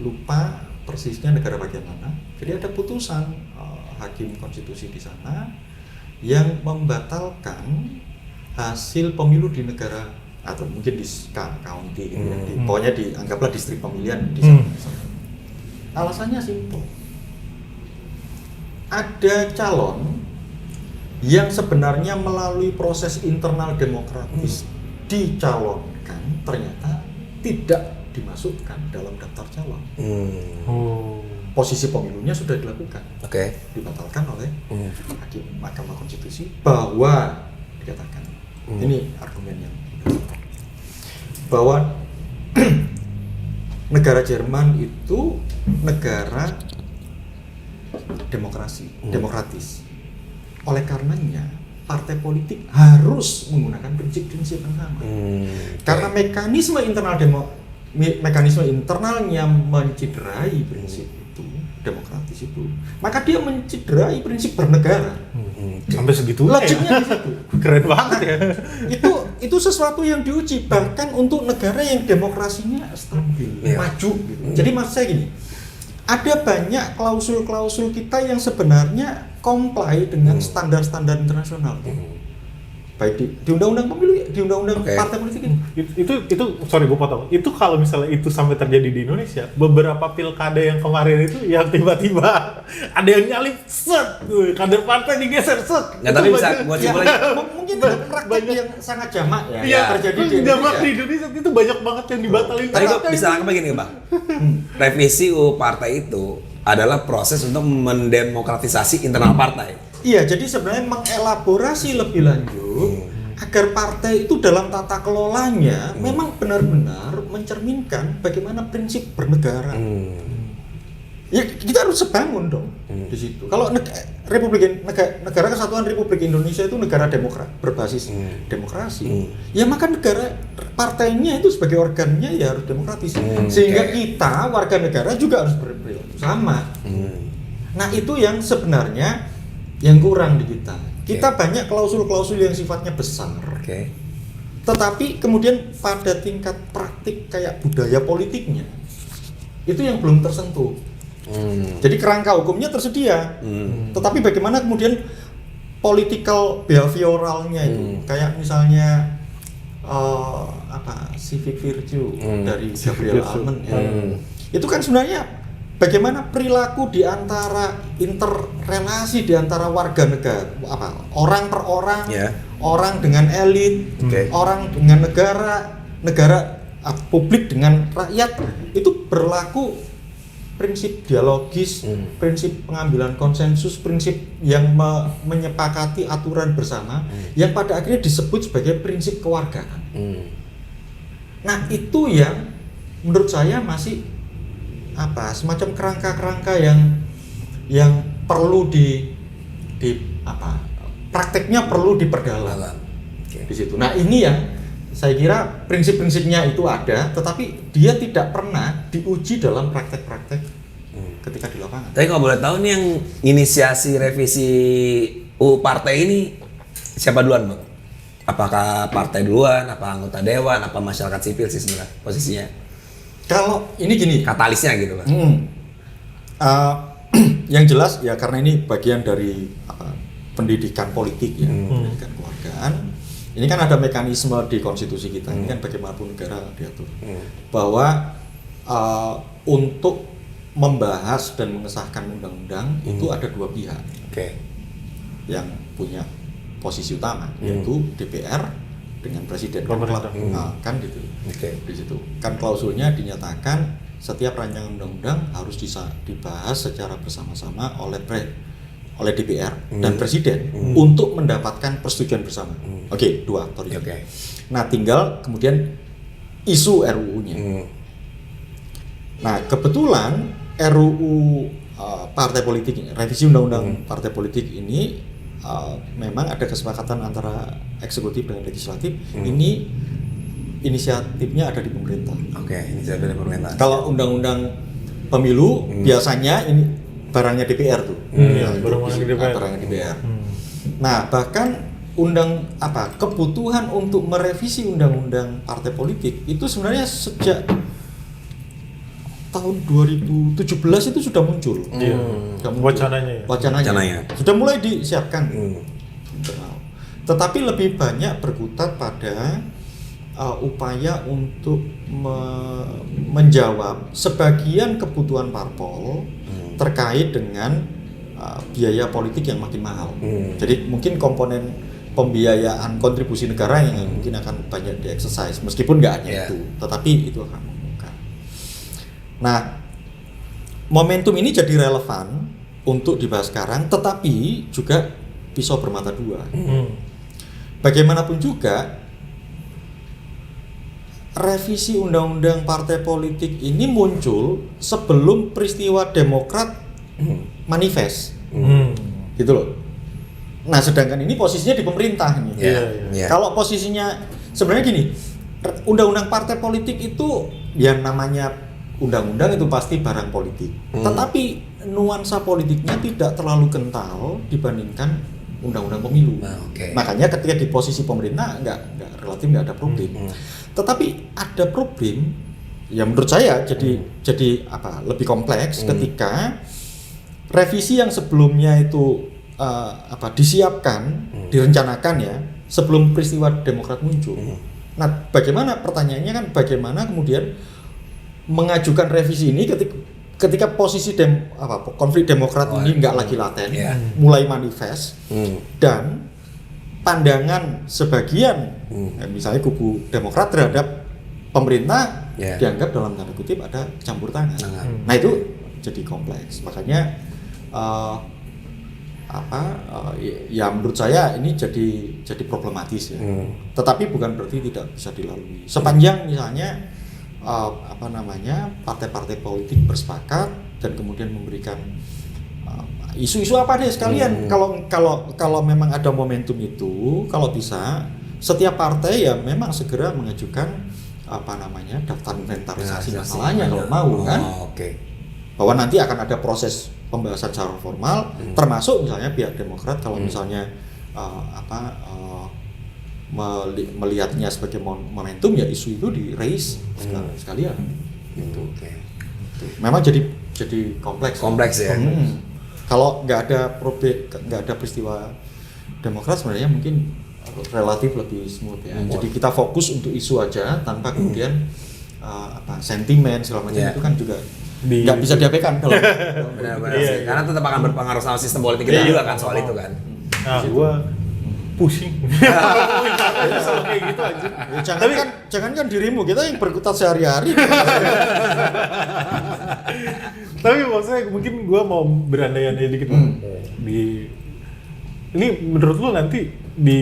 lupa persisnya negara bagian mana. Jadi ada putusan hakim konstitusi di sana yang membatalkan hasil pemilu di negara atau mungkin di county gitu ya. Pokoknya dianggaplah distrik pemilihan di sana. Alasannya simpel. Ada calon yang sebenarnya melalui proses internal demokratis dicalonkan ternyata tidak dimasukkan dalam daftar calon. Posisi pemilunya sudah dilakukan, dibatalkan oleh hakim Mahkamah Konstitusi bahwa dikatakan ini argumen yang bahwa negara Jerman itu negara demokratis. Oleh karenanya partai politik harus menggunakan prinsip-prinsip yang sama. Karena mekanisme internalnya menciderai prinsip itu, demokratis itu, maka dia menciderai prinsip bernegara. Sampai segitunya. Logiknya di situ. Keren banget ya. Itu sesuatu yang diuji bahkan untuk negara yang demokrasinya stabil, maju gitu. Jadi maksud saya gini, ada banyak klausul-klausul kita yang sebenarnya comply dengan standar-standar internasional. Baik di undang-undang pemilu, di undang-undang partai politik ini. Itu sorry gue potong. Itu kalau misalnya itu sampai terjadi di Indonesia, beberapa pilkada yang kemarin itu yang tiba-tiba ada yang nyalip set, kader partai digeser set. Nggak, tapi bisa gua simpulin. Mungkin praktek yang sangat jamak ya. Iya, terjadi di jamak di Indonesia itu banyak banget yang dibatalin. Tadi gue bisa nangkep begini Bang. Revisi UU partai itu adalah proses untuk mendemokratisasi internal partai. Iya, jadi sebenarnya mengelaborasi lebih lanjut agar partai itu dalam tata kelolanya memang benar-benar mencerminkan bagaimana prinsip bernegara. Ya kita harus sebangun dong di situ. Kalau negara Kesatuan Republik Indonesia itu negara berbasis demokrasi, ya maka negara partainya itu sebagai organnya ya harus demokratis. Sehingga kita warga negara juga harus berperilaku sama. Nah itu yang sebenarnya yang kurang di kita. Kita banyak klausul-klausul yang sifatnya besar. Tetapi kemudian pada tingkat praktik kayak budaya politiknya itu yang belum tersentuh. Jadi kerangka hukumnya tersedia. Tetapi bagaimana kemudian political behavioralnya itu kayak misalnya civic virtue dari Gabriel Almond ya. Itu kan sebenarnya bagaimana perilaku di antara interrelasi di antara warga negara, orang per orang, orang dengan elit, orang dengan negara publik dengan rakyat, itu berlaku prinsip dialogis, prinsip pengambilan konsensus, prinsip yang menyepakati aturan bersama, yang pada akhirnya disebut sebagai prinsip kewargaan. Nah itu yang menurut saya masih semacam kerangka-kerangka yang perlu prakteknya perlu diperdalam di situ. Nah ini yang saya kira prinsip-prinsipnya itu ada, tetapi dia tidak pernah diuji dalam praktek-praktek ketika di lapangan. Tapi kalau boleh tahu nih yang inisiasi revisi UU partai ini siapa duluan, Bang? Apakah partai duluan, apa anggota dewan, apa masyarakat sipil sih sebenarnya posisinya? Kalau ini gini, Katalisnya gitu, Bang. yang jelas ya karena ini bagian dari pendidikan politik ya, pendidikan kewargaan. Ini kan ada mekanisme di konstitusi kita, ini kan bagaimanapun negara diatur bahwa untuk membahas dan mengesahkan undang-undang itu ada dua pihak yang punya posisi utama, yaitu DPR dengan presiden. Kan gitu. Di situ kan klausulnya dinyatakan setiap rancangan undang-undang harus dibahas secara bersama-sama oleh DPR dan presiden untuk mendapatkan persetujuan bersama. Dua. Nah, tinggal kemudian isu RUU-nya. Nah, kebetulan RUU partai politik ini, revisi undang-undang partai politik ini memang ada kesepakatan antara eksekutif dengan legislatif. Ini inisiatifnya ada di pemerintah. Inisiatif dari pemerintah. Kalau undang-undang pemilu biasanya ini barangnya DPR tuh. Barangnya DPR. Nah, bahkan kebutuhan untuk merevisi undang-undang partai politik itu sebenarnya sejak tahun 2017 itu sudah muncul. Wacananya. Sudah mulai disiapkan. Tetapi lebih banyak berkutat pada upaya untuk menjawab sebagian kebutuhan parpol terkait dengan biaya politik yang makin mahal. Jadi mungkin komponen pembiayaan kontribusi negara yang mungkin akan banyak di-exercise, meskipun nggak hanya itu, tetapi itu akan membuka. Nah, momentum ini jadi relevan untuk dibahas sekarang, tetapi juga pisau bermata dua. Bagaimanapun juga, revisi undang-undang partai politik ini muncul sebelum peristiwa Demokrat manifest, gitu loh. Nah, sedangkan ini posisinya di pemerintah nih. Kalau posisinya sebenarnya gini, undang-undang partai politik itu yang namanya undang-undang itu pasti barang politik, tetapi nuansa politiknya tidak terlalu kental dibandingkan undang-undang pemilu. Makanya ketika di posisi pemerintah relatif nggak ada problem. Tetapi ada problem yang menurut saya jadi lebih kompleks ketika revisi yang sebelumnya itu disiapkan, direncanakan ya sebelum peristiwa Demokrat muncul. Nah, bagaimana pertanyaannya kan bagaimana kemudian mengajukan revisi ini ketika posisi konflik Demokrat ini nggak lagi laten, mulai manifest dan pandangan sebagian misalnya kubu Demokrat terhadap pemerintah dianggap dalam tanda kutip ada campur tangan. Nah, itu jadi kompleks. Makanya ya menurut saya ini jadi problematis ya. Tetapi bukan berarti tidak bisa dilalui. Sepanjang misalnya partai-partai politik bersepakat dan kemudian memberikan isu-isu apa deh sekalian. Kalau memang ada momentum itu, kalau bisa setiap partai ya memang segera mengajukan daftar inventarisasi masalahnya kalau mau kan. Bahwa nanti akan ada proses pembahasan secara formal, termasuk misalnya pihak Demokrat kalau misalnya melihatnya sebagai momentum ya isu itu di-raise sekalian. Gitu. Memang jadi kompleks ya. Kalau nggak ada peristiwa Demokrat sebenarnya mungkin relatif lebih smooth ya. Jadi kita fokus untuk isu aja tanpa kemudian sentimen segala macam itu kan juga nggak bisa diabaikan kalau karena tetap akan berpengaruh sama sistem politik kita juga kan soal itu kan. Nah, gua pusing. Selalu kayak gitu aja. Jangankan dirimu, kita yang berkutat sehari-hari. Tapi maksudnya mungkin gua mau berandai-andai dikit ini menurut lu nanti di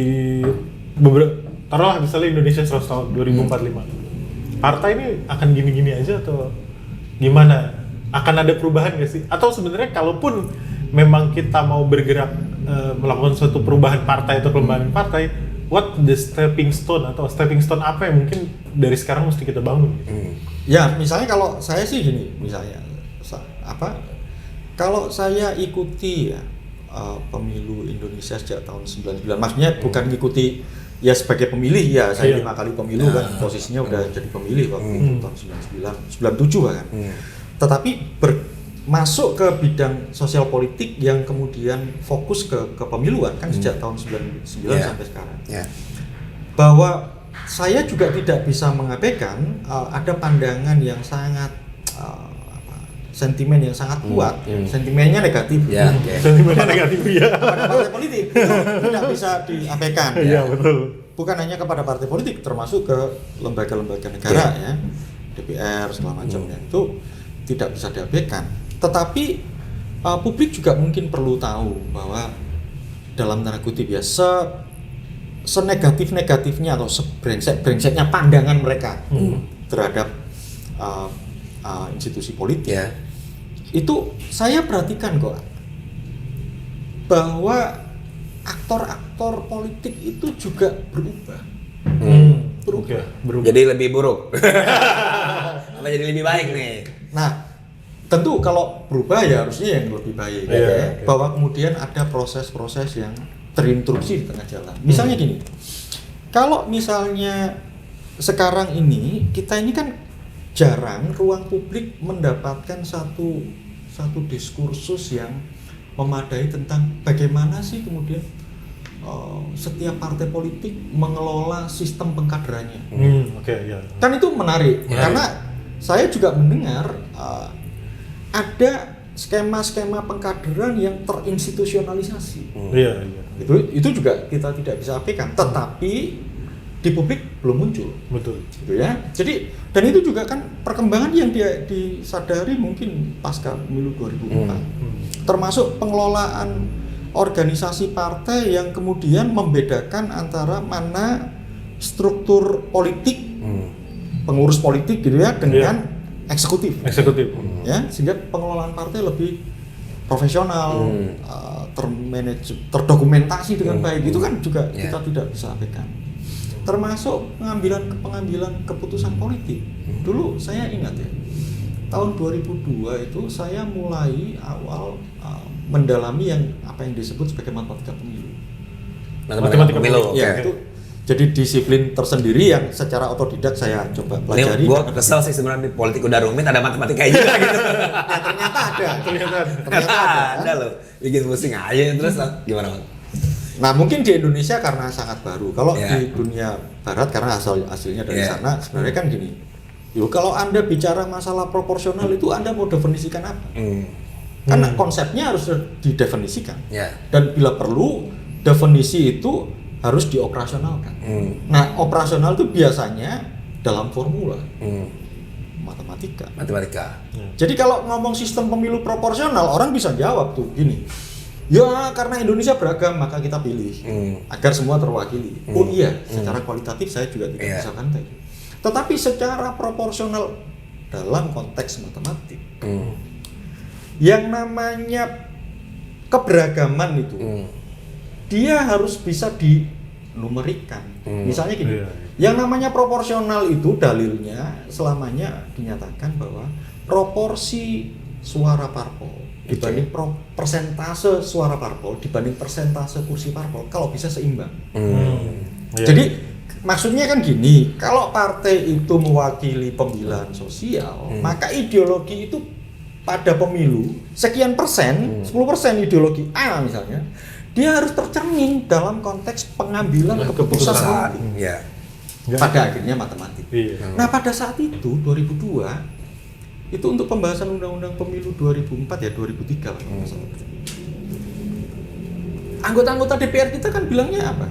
taruhlah misalnya Indonesia 100 tahun 2045. Partai ini akan gini-gini aja atau gimana? Akan ada perubahan nggak sih? Atau sebenarnya kalaupun memang kita mau bergerak melakukan suatu perubahan partai atau kelembagaan partai, what the stepping stone atau stepping stone apa yang mungkin dari sekarang mesti kita bangun? Ya, misalnya kalau saya sih gini, misalnya kalau saya ikuti ya pemilu Indonesia sejak tahun 99, maksudnya bukan ngikuti ya sebagai pemilih ya, saya 5 kali pemilu kan, posisinya udah jadi pemilih waktu itu tahun 99 bahkan. Tetapi masuk ke bidang sosial politik yang kemudian fokus ke kepemiluan kan sejak tahun 99 sampai sekarang. Bahwa saya juga tidak bisa mengabaikan ada pandangan yang sangat sentimen yang sangat kuat, sentimennya negatif. Sentimennya negatif ya. Kepada partai politik itu tidak bisa diabaikan. Iya, betul. Bukan hanya kepada partai politik, termasuk ke lembaga-lembaga negara ya, DPR segala macamnya itu tidak bisa diabaikan. Tetapi publik juga mungkin perlu tahu bahwa dalam tanda kutip ya senegatif-negatifnya atau sebrengsek-brengseknya pandangan mereka terhadap institusi politik itu saya perhatikan kok bahwa aktor-aktor politik itu juga berubah. Berubah. Jadi lebih buruk. Apa jadi lebih baik nih? Nah, tentu kalau berubah ya harusnya yang lebih baik. Bahwa kemudian ada proses-proses yang terinstruksi di tengah jalan. Misalnya gini, kalau misalnya sekarang ini kita ini kan jarang ruang publik mendapatkan satu diskursus yang memadai tentang bagaimana sih kemudian setiap partai politik mengelola sistem pengkaderannya. Kan itu menarik karena saya juga mendengar ada skema-skema pengkaderan yang terinstitusionalisasi. Itu juga kita tidak bisa abaikan, tetapi di publik belum muncul. Betul. Gitu ya. Jadi dan itu juga kan perkembangan yang disadari mungkin pasca pemilu 2004. Termasuk pengelolaan organisasi partai yang kemudian membedakan antara mana struktur politik, pengurus politik gitu ya dengan eksekutif. Ya, sehingga pengelolaan partai lebih profesional, terdokumentasi dengan baik. Itu kan juga kita tidak bisa abaikan. Termasuk pengambilan keputusan politik. Dulu saya ingat ya, tahun 2002 itu saya mulai awal mendalami yang apa yang disebut sebagai matematika pemilu. Matematika pemilu. Ya, itu jadi disiplin tersendiri yang secara otodidak saya coba pelajari. Gue kesel sih sebenarnya di politik udah rumit ada matematika juga gitu. Ya, ternyata ada loh. Bikin pusing aja terus gimana Bang? Nah, mungkin di Indonesia karena sangat baru. Kalau di dunia barat karena hasilnya dari sana sebenarnya kan gini. Yo, kalau Anda bicara masalah proporsional itu Anda mau definisikan apa? Karena konsepnya harus didefinisikan. Dan bila perlu definisi itu harus dioperasionalkan. Nah, operasional itu biasanya dalam formula matematika. Jadi kalau ngomong sistem pemilu proporsional, orang bisa jawab tuh gini. Ya, karena Indonesia beragam maka kita pilih agar semua terwakili. Oh iya, secara kualitatif saya juga tidak bisa bantai. Tetapi secara proporsional dalam konteks matematik, yang namanya keberagaman itu, dia harus bisa dinumerikan. Misalnya gini, yang namanya proporsional itu dalilnya selamanya dinyatakan bahwa proporsi suara parpol dibanding persentase suara parpol dibanding persentase kursi parpol kalau bisa seimbang. Jadi maksudnya kan gini, kalau partai itu mewakili pemilihan sosial, maka ideologi itu pada pemilu sekian persen, 10% ideologi A misalnya, dia harus tercermin dalam konteks pengambilan keputusan politik. Pada akhirnya matematik. Nah, pada saat itu 2002 itu untuk pembahasan undang-undang pemilu 2004 ya 2003 lah kalau salah. Anggota-anggota DPR kita kan bilangnya apa?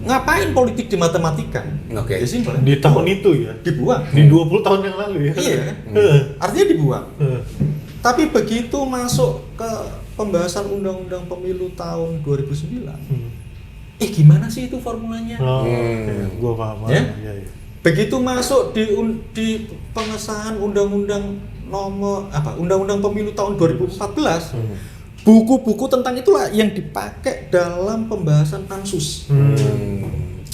Ngapain politik dimatematika? Ya simpel. Di tahun itu ya. Dibuang. Di 20 tahun yang lalu ya. Iya kan? Artinya dibuang. Tapi begitu masuk ke pembahasan undang-undang pemilu tahun 2009. Gimana sih itu formulanya? Gua paham. Ya? Begitu masuk di pengesahan undang-undang nomor Undang-undang Pemilu tahun 2014, buku-buku tentang itulah yang dipakai dalam pembahasan pansus.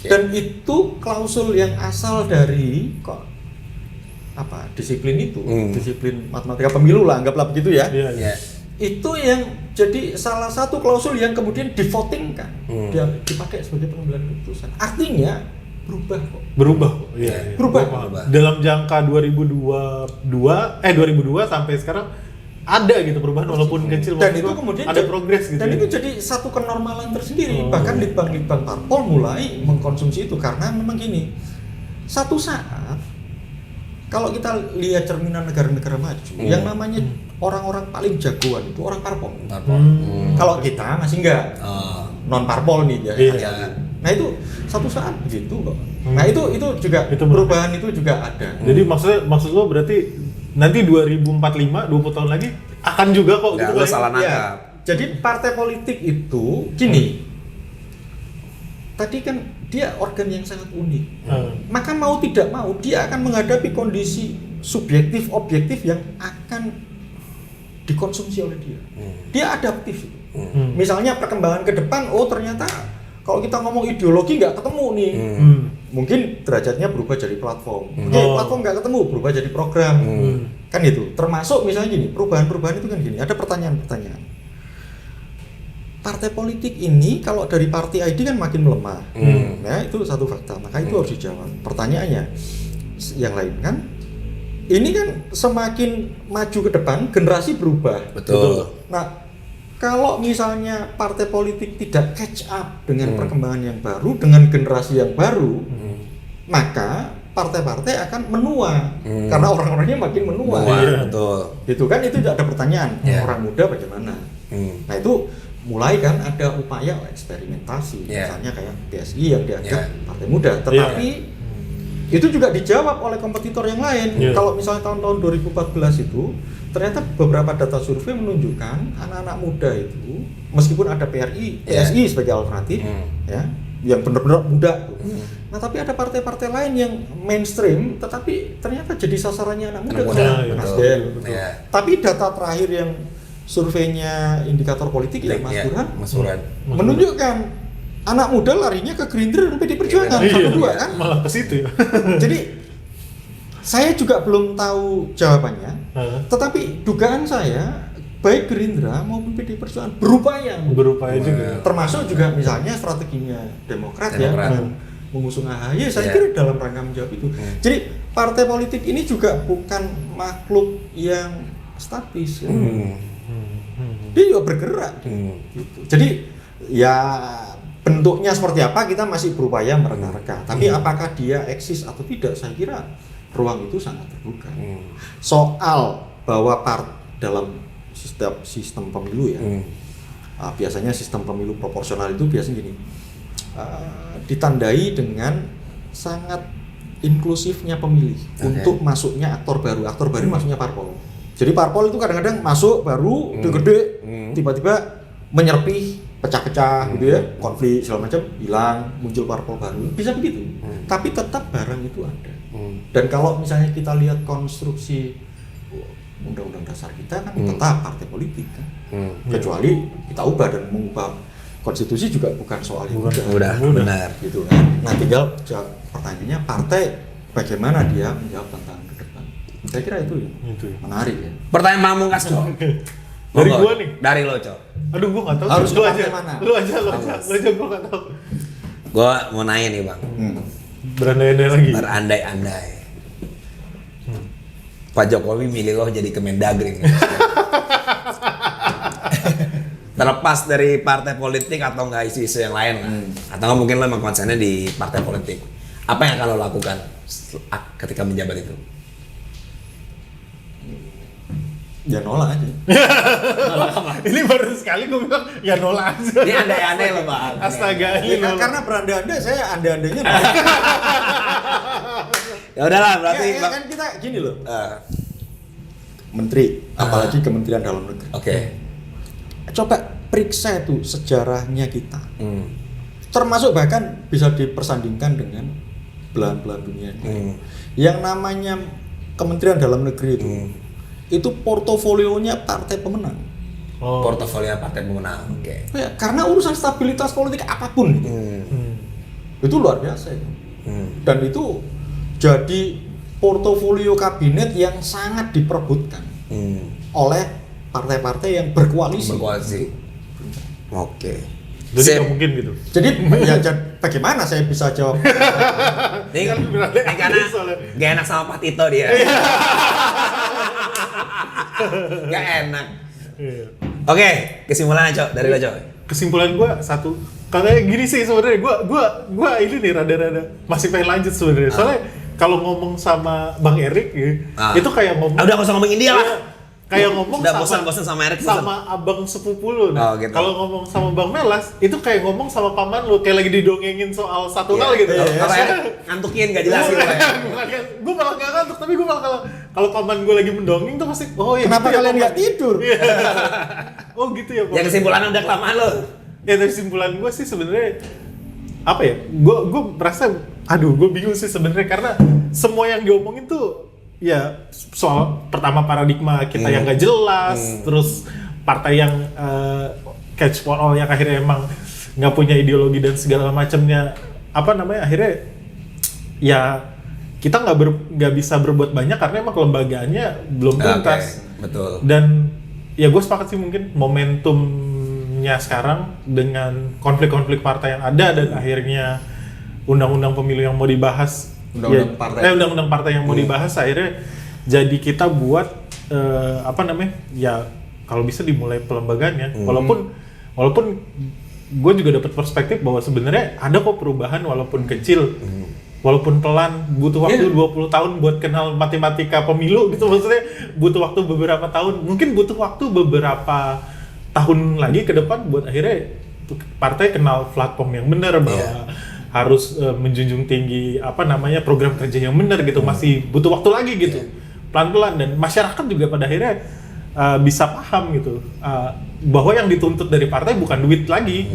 Dan itu klausul yang asal dari disiplin itu, disiplin matematika pemilu lah, anggaplah begitu ya. Iya. Itu yang jadi salah satu klausul yang kemudian divotingkan, dia dipakai sebagai pengambilan keputusan. Artinya berubah kok. Iya. Berubah. Dalam jangka 2002 sampai sekarang ada gitu perubahan walaupun kecil, dan itu kemudian ada progres gitu. Dan ya. itu jadi satu kenormalan tersendiri. Bahkan litbang-litbang parpol mulai mengkonsumsi itu karena memang gini. Satu saat kalau kita lihat cerminan negara-negara maju, yang namanya orang-orang paling jagoan itu orang parpol. Kalau kita masih enggak non parpol nih ya. Iya. Nah itu satu saat begitu kok. Nah itu juga perubahan itu juga ada. Jadi maksud lo berarti nanti 2045 20 tahun lagi akan juga kok gitu lo salah nangkap. Ya, jadi partai politik itu gini. Tadi kan dia organ yang sangat unik. Maka mau tidak mau dia akan menghadapi kondisi subjektif objektif yang akan dikonsumsi oleh dia. Dia adaptif. Misalnya perkembangan ke depan, ternyata kalau kita ngomong ideologi nggak ketemu nih. Mungkin derajatnya berubah jadi platform. Platform nggak ketemu, berubah jadi program. Kan itu. Termasuk misalnya gini, perubahan-perubahan itu kan gini. Ada pertanyaan-pertanyaan. Partai politik ini kalau dari party ID kan makin melemah. Nah, itu satu fakta. Maka itu harus dijawab. Pertanyaannya yang lain kan, ini kan semakin maju ke depan generasi berubah. Betul. Nah, kalau misalnya partai politik tidak catch up dengan perkembangan yang baru, dengan generasi yang baru, maka partai-partai akan menua karena orang-orangnya makin menua. Betul. Gitu kan, itu ada pertanyaan orang muda bagaimana. Nah itu mulai kan ada upaya eksperimentasi, misalnya kayak PSI yang dianggap partai muda, tetapi itu juga dijawab oleh kompetitor yang lain. Kalau misalnya tahun-tahun 2014 itu ternyata beberapa data survei menunjukkan anak-anak muda itu meskipun ada PSI sebagai alternatif ya, yang benar-benar muda tuh. Nah, tapi ada partai-partai lain yang mainstream tetapi ternyata jadi sasarannya anak muda. Nasdem. Tapi data terakhir yang surveinya indikator politik Mas Burhan menunjukkan anak muda larinya ke Gerindra dan PD Perjuangan dua kan? Malah ke situ ya. Jadi saya juga belum tahu jawabannya, tetapi dugaan saya baik Gerindra maupun PD Perjuangan berupaya juga. Termasuk juga misalnya strateginya Demokrat. Ya dengan mengusung AHY, saya kira dalam rangka menjawab itu. Jadi partai politik ini juga bukan makhluk yang statis. Dia juga bergerak. Gitu. Jadi ya bentuknya seperti apa kita masih berupaya mereka-reka. Tapi apakah dia eksis atau tidak, saya kira ruang itu sangat terbuka. Soal bahwa dalam sistem pemilu ya, biasanya sistem pemilu proporsional itu biasanya gini, ditandai dengan sangat inklusifnya pemilih untuk masuknya aktor baru. Aktor baru maksudnya parpol. Jadi parpol itu kadang-kadang masuk baru, gede, tiba-tiba menyerpih, pecah-pecah gitu ya, konflik segala macam, hilang, muncul parpol baru, bisa begitu. Tapi tetap barang itu ada. Dan kalau misalnya kita lihat konstruksi undang-undang dasar kita kan tetap partai politik kan, kecuali kita ubah, dan mengubah konstitusi juga bukan soal yang mudah. Benar. Gitu kan. Nah tinggal pertanyaannya partai bagaimana dia menjawab tantangan ke depan. Saya kira itu ya. Menarik ya. Pertanyaan pamungkas, Cok. Dari gua nih. Dari lo, Cok. Aduh, gua nggak tahu. Harus lu partai aja. mana? Lu aja, gua nggak tahu. Gua mau nanya nih, Bang. Berandai-andai lagi. Berandai-andai. Pak Jokowi milih lo jadi Kemendagri. Terlepas dari partai politik atau nggak isu-isu yang lain lah. Atau mungkin lo emang konsennya di partai politik. Apa yang akan lo lakukan ketika menjabat itu? Ya nolak aja. Ini baru sekali gue bilang ya nolak aja. Ini andai-andai lo, Bang. Astaga, ini nolak. Karena berandai-andai, saya andai-andainya nolak. Ya udahlah, berarti ya kan kita gini loh. Menteri, apalagi Kementerian Dalam Negeri. Oke. Coba periksa itu sejarahnya kita. Termasuk bahkan bisa dipersandingkan dengan belahan-belahan dunia. Yang namanya Kementerian Dalam Negeri itu portofolionya partai pemenang. portofolio partai pemenang. Oke. Ya, karena urusan stabilitas politik apapun gitu. Itu luar biasa itu. Dan itu jadi portofolio kabinet yang sangat diperebutkan oleh partai-partai yang berkoalisi. Oke. Jadi nggak mungkin gitu. Jadi ya bagaimana saya bisa jawab? Ini karena gak enak sama Pak Tito dia. Gak enak. Iya. Oke, kesimpulannya Cok, dari lo Cok. Kesimpulan gue satu, katanya gini sih sebenarnya, gue ini nih rada-rada masih pengen lanjut sebenarnya. Soalnya kalau ngomong sama Bang Erik itu kayak ngomong. Udah gak usah ngomongin dia lah. Kayak ngomong udah bosan-bosan sama Erik sama abang sepupu lu. Nah, gitu. Kalau ngomong sama Bang Melas itu kayak ngomong sama paman lu, kayak lagi didongengin soal satu hal gitu. Kalau Erik ngantukin gak jelasin gue. Gue malah gak ngantuk, tapi gue malah kalau paman gue lagi mendongeng tuh pasti kenapa gitu kalian ya, nggak tidur? Oh gitu ya Pak. Ya kesimpulannya udah kelamaan lo. Ya dari kesimpulan gue sih sebenarnya apa ya? Gue merasa gue bingung sih sebenarnya karena semua yang diomongin tuh ya soal pertama paradigma kita yang gak jelas, terus partai yang catch for all yang akhirnya emang nggak punya ideologi dan segala macamnya akhirnya ya kita nggak bisa berbuat banyak karena emang kelembagaannya belum tuntas. Betul. Dan ya gue sepakat sih mungkin momentumnya sekarang dengan konflik-konflik partai yang ada dan akhirnya undang-undang pemilu yang mau dibahas undang-undang partai yang mau dibahas akhirnya jadi kita buat ya kalau bisa dimulai pelembagaannya walaupun gue juga dapat perspektif bahwa sebenarnya ada kok perubahan walaupun kecil walaupun pelan butuh waktu 20 tahun buat kenal matematika pemilu gitu maksudnya butuh waktu beberapa tahun mungkin butuh waktu beberapa tahun lagi ke depan buat akhirnya partai kenal platform yang benar bahwa harus menjunjung tinggi program kerja yang benar gitu masih butuh waktu lagi gitu pelan-pelan dan masyarakat juga pada akhirnya bisa paham gitu bahwa yang dituntut dari partai bukan duit lagi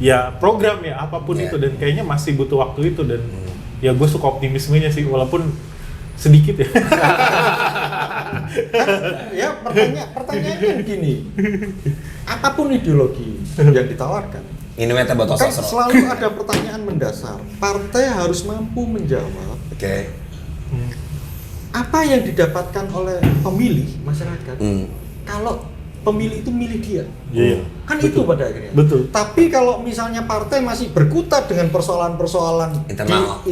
ya program ya apapun itu dan kayaknya masih butuh waktu itu dan ya gue suka optimismenya sih walaupun sedikit ya. Ya pertanyaannya gini, apapun ideologi yang ditawarkan ini meta botol kan selalu ada pertanyaan mendasar. Partai harus mampu menjawab. Apa yang didapatkan oleh pemilih masyarakat kalau pemilih itu milih dia. Kan betul. Itu pada akhirnya. Betul. Tapi kalau misalnya partai masih berkutat dengan persoalan-persoalan di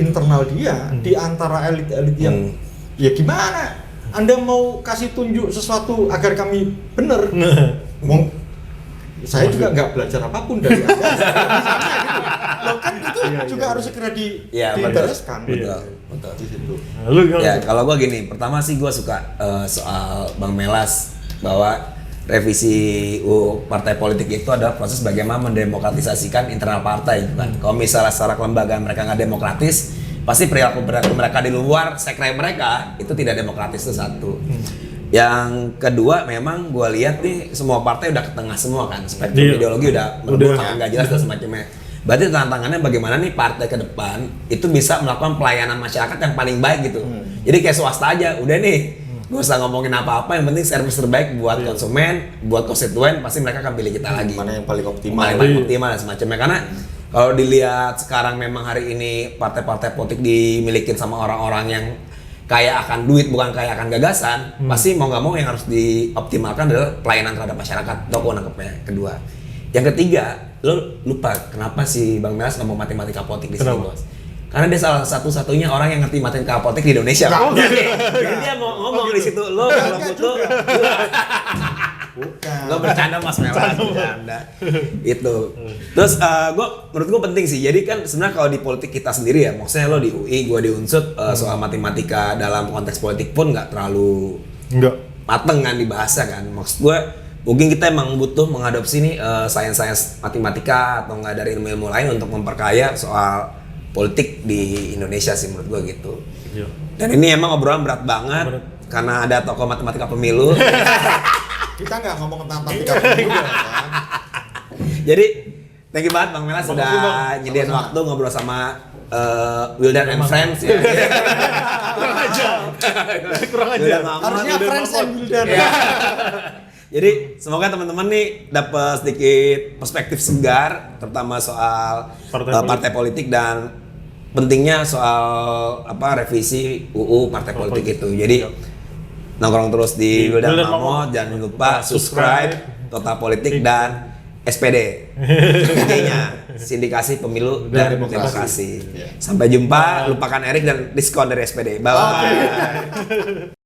internal dia, di antara elit-elit yang ya gimana? Anda mau kasih tunjuk sesuatu agar kami benar? Saya juga nggak belajar apapun dari Anda. Loh kan itu juga harus segera dibereskan. Betul. Di situ. Ya kalau gue gini, pertama sih gue suka soal Bang Melas bahwa revisi UU partai politik itu adalah proses bagaimana mendemokratisasikan internal partai kan. Kalau misalnya secara kelembagaan mereka nggak demokratis, pasti perilaku mereka di luar sekre mereka itu tidak demokratis itu satu. Yang kedua memang gue lihat nih semua partai udah ke tengah semua kan, spektrum ideologi udah nggak jelas dan semacamnya. Berarti tantangannya bagaimana nih partai ke depan itu bisa melakukan pelayanan masyarakat yang paling baik gitu. Jadi kayak swasta aja, udah nih gak usah ngomongin apa-apa, yang penting service terbaik buat konsumen, buat konstituen, pasti mereka akan pilih kita lagi. Mana yang paling optimal? Paling optimal dan semacamnya. Karena kalau dilihat sekarang memang hari ini partai-partai politik dimilikin sama orang-orang yang kaya akan duit bukan kaya akan gagasan, pasti mau nggak mau yang harus dioptimalkan adalah pelayanan terhadap masyarakat. Toko nangkepnya kedua. Yang ketiga, lo lupa kenapa si Bang Melas ngomong matematika politik di sini bos? Karena dia salah satu-satunya orang yang ngerti matematika politik di Indonesia. Jadi dia ngomong di situ, lo kalau butuh. Bukan. Lo bercanda Mas Melas, bercanda. Itu. Terus menurut gue penting sih. Jadi kan sebenarnya kalau di politik kita sendiri ya, maksudnya lo di UI, gue di Unsud, soal matematika dalam konteks politik pun nggak terlalu mateng kan dibahasnya kan. Maksud gue mungkin kita emang butuh mengadopsi nih sains-sains matematika atau nggak dari ilmu-ilmu lain untuk memperkaya soal politik di Indonesia sih menurut gue gitu. Dan ini emang obrolan berat banget karena ada tokoh matematika pemilu. Kita nggak ngomong tentang matematika pemilu kan. Jadi thank you banget Bang Melas sudah nyediain waktu ngobrol sama Wildan and Friends ya. Kurang aja. Harusnya Friends and Wildan. Jadi semoga teman-teman nih dapat sedikit perspektif segar, terutama soal partai politik dan pentingnya soal revisi UU partai politik itu. Jadi nongkrong terus di Wildan Mamot, jangan lupa subscribe Total Politik dan SPD. Intinya sindikasi pemilu dan demokrasi. Sampai jumpa, lupakan Erik dan diskon dari SPD. Bye.